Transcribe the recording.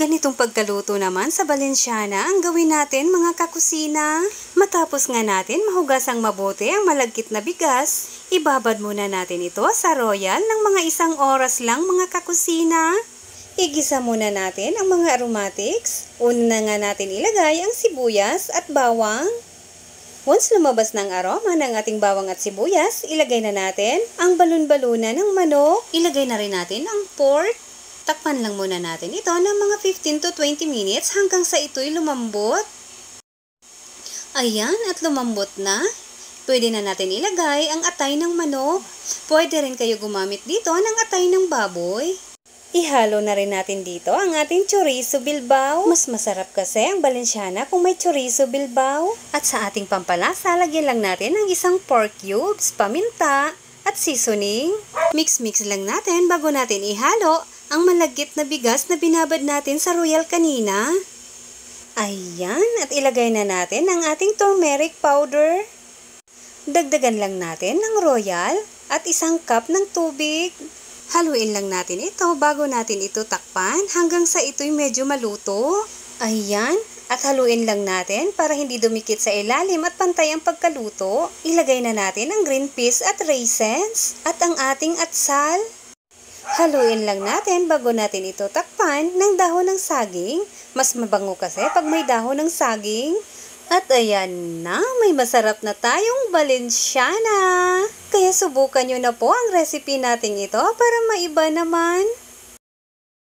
Ganitong pagkaluto naman sa Balenciana ang gawin natin mga kakusina. Matapos nga natin mahugasang mabuti ang malagkit na bigas, ibabad muna natin ito sa royal ng mga 1 oras lang mga kakusina. Igisa muna natin ang mga aromatics. Una nga natin ilagay ang sibuyas at bawang. Once lumabas ng aroma ng ating bawang at sibuyas, ilagay na natin ang balon-balunan ng manok. Ilagay na rin natin ang pork. Takpan lang muna natin ito ng mga 15 to 20 minutes hanggang sa ito'y lumambot. Ayan, at lumambot na. Pwede na natin ilagay ang atay ng manok. Pwede rin kayo gumamit dito ng atay ng baboy. Ihalo na rin natin dito ang ating chorizo bilbao. Mas masarap kasi ang Balenciana kung may chorizo bilbao. At sa ating pampalasa, lagyan lang natin ang isang pork cubes, paminta, at seasoning. Mix-mix lang natin bago natin ihalo ang malagkit na bigas na binabad natin sa royal kanina. Ayan, at ilagay na natin ang ating turmeric powder. Dagdagan lang natin ng royal at 1 cup ng tubig. Haluin lang natin ito bago natin ito takpan hanggang sa ito'y medyo maluto. Ayan, at haluin lang natin para hindi dumikit sa ilalim at pantay ang pagkaluto. Ilagay na natin ang green peas at raisins at ang ating atsal. Haluin lang natin bago natin ito takpan ng dahon ng saging. Mas mabango kasi pag may dahon ng saging. At ayan na, may masarap na tayong Balenciana. Kaya subukan nyo na po ang recipe natin ito para maiba naman.